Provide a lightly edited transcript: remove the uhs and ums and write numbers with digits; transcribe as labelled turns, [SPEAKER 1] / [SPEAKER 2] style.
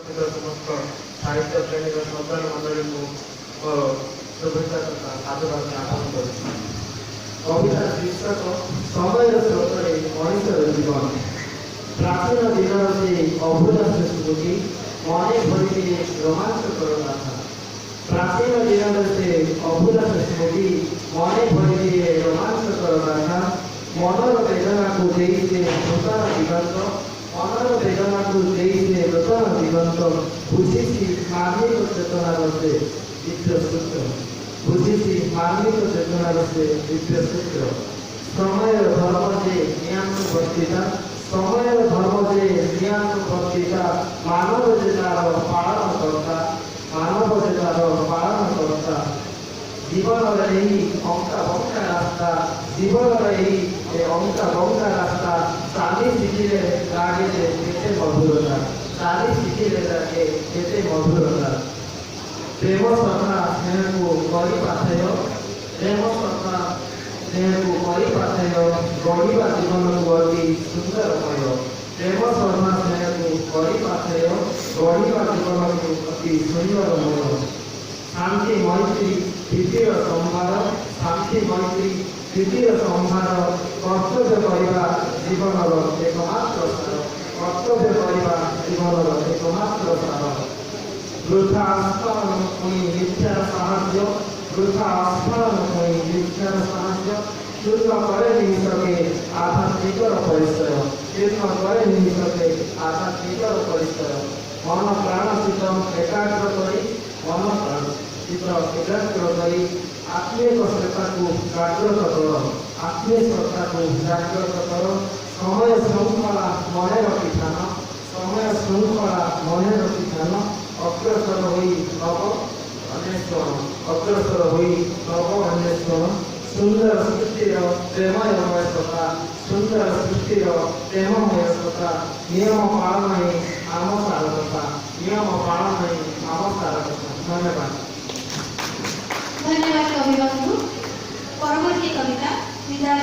[SPEAKER 1] समस्त साहित्य प्रेमी श्रद्धा मंडली को शुभेच्छा तथा साधुवाद ज्ञापन कर कविता शीर्षक समय स्रोतरे मनुष्यर जीवन। प्राचीन दिन से अभूला स्मृति मने भरी रोमांचकर गाथा। प्राचीन दिन से अभूला स्मृति मने भरी रोमांचकर गाथा। मनर वेदना को देइसे नूतन दिगंत, मनर वेदना को देइसे नूतन दिगंत। बुझिछि मार्मिक चेतनार से दिव्य सूत्र, बुझिछि मार्मिक चेतनार से दिव्य सूत्र। समय धर्म जे नियानुवर्तिता, समय धर्म जे नियानुवर्तिता। मानव जे तार पालन करता, मानव जे तार पालन करता। जीवन रही अंका बंका रास्ता, जीवन रही अंका बंका रास्ता। शादी शिखिले लागे केते मधुरता, शादी शिखिले लागे केते मधुरता। प्रेम श्रद्धा स्नेह को करी पाथेय, प्रेम श्रद्धा स्नेह को करी पाथेय। गढ़िबा जीवन को अति सुंदरमय, प्रेम श्रद्धा स्नेह को करी पाथेय। गढ़िबा जीवन को अति सुंदरमय। शांति मैत्री प्रीतिर संभार, शांति मैत्री प्रीतिर संभार। कर्तव्य करवा जीवन एकमात्र सार, कर्तव्य करवा जीवन एकमात्र सार। वृथा आस्फालन मिथ्यार साहाय्य, वृथा आस्फालन मिथ्यार साहाय्य। शून्य करे नहीं सके आध्यात्मिकर परिचय, शून्य करे नहीं सके आध्यात्मिकर परिचय। मन प्राण चित्त एकाग्र करी, मन प्राण चित्त एकाग्र करी आत्मिक श्रद्धा को जागृत कर, आत्मिक श्रद्धा को जागृत कर। समय श्रृंखला मन रखी ध्यान, समय श्रृंखला मन रखी ध्यान। अग्रसर होई नव अन्वेषण, अग्रसर होई नव अन्वेषण। सुंदर सृष्टिर प्रेममय सत्ता, सुंदर सृष्टिर प्रेममय सत्ता। नियम पालन ही आम सारकता, नियम पालन ही आम सारकता। धन्यवाद।
[SPEAKER 2] धन्यवाद कवि बंधु। परवर्ती कविता विदार